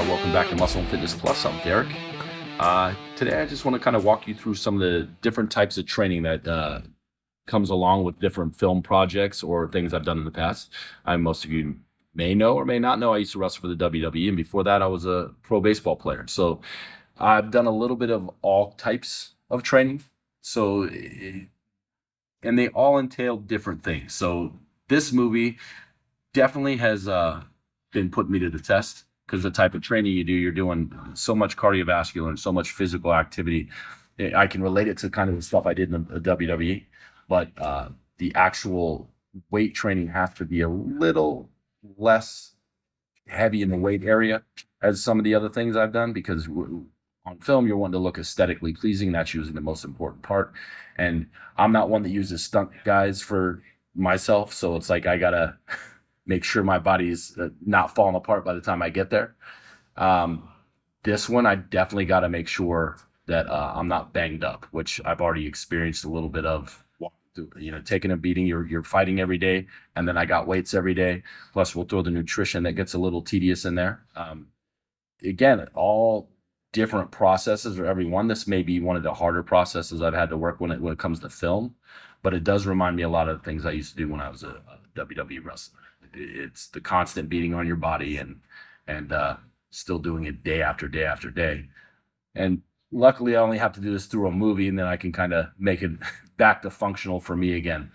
Welcome back to Muscle and Fitness Plus. I'm Derek. Today, I just want to kind of walk you through some of the different types of training that comes along with different film projects or things I've done in the past. Most of you may know or may not know, I used to wrestle for the WWE, and before that, I was a pro baseball player. So I've done a little bit of all types of training. And they all entail different things. So this movie definitely has been putting me to the test because the type of training you do, you're doing so much cardiovascular and so much physical activity. I can relate it to kind of the stuff I did in the WWE, but the actual weight training has to be a little less heavy in the weight area as some of the other things I've done, because on film, you're wanting to look aesthetically pleasing. That's usually the most important part. And I'm not one that uses stunt guys for myself. So it's like I got to make sure my body's not falling apart by the time I get there. This one, I definitely got to make sure that I'm not banged up, which I've already experienced a little bit of. Taking a beating, you're fighting every day, and then I got weights every day. Plus, we'll throw the nutrition that gets a little tedious in there. Again, all different processes for everyone. This may be one of the harder processes I've had to work when it comes to film, but it does remind me a lot of the things I used to do when I was a WWE wrestler. It's the constant beating on your body and still doing it day after day after day. And luckily, I only have to do this through a movie, and then I can kind of make it back to functional for me again.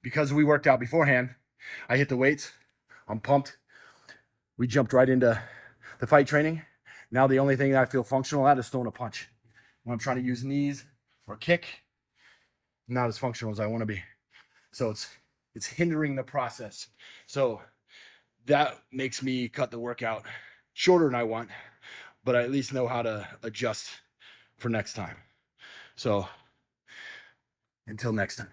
Because we worked out beforehand, I hit the weights, I'm pumped. We jumped right into the fight training. Now the only thing that I feel functional at is throwing a punch. When I'm trying to use knees or kick, I'm not as functional as I want to be. So it's hindering the process. So that makes me cut the workout shorter than I want, but I at least know how to adjust for next time. So until next time.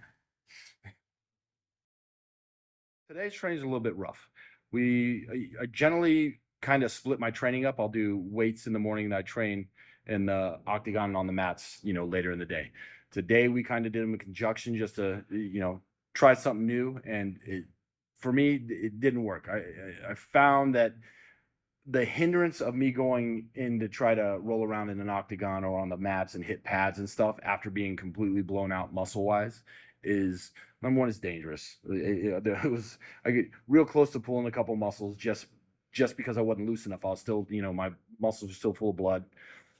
Today's training is a little bit rough. I generally kind of split my training up. I'll do weights in the morning, and I train in the octagon and on the mats, later in the day. Today we kind of did them in conjunction just to, try something new. And for me, it didn't work. I found that the hindrance of me going in to try to roll around in an octagon or on the mats and hit pads and stuff after being completely blown out muscle wise is, number one, is dangerous. I get real close to pulling a couple muscles just because I wasn't loose enough. I was still, my muscles are still full of blood.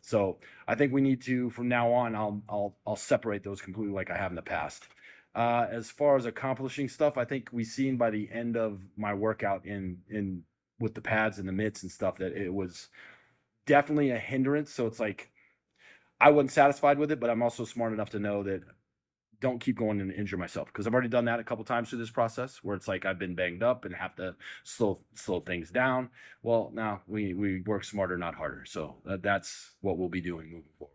So I think we need to, from now on, I'll separate those completely like I have in the past. As far as accomplishing stuff, I think we seen by the end of my workout in with the pads and the mitts and stuff that it was definitely a hindrance. So it's like I wasn't satisfied with it, but I'm also smart enough to know that don't keep going and injure myself, because I've already done that a couple times through this process where it's like I've been banged up and have to slow things down. Well, now we work smarter, not harder. So that's what we'll be doing moving forward.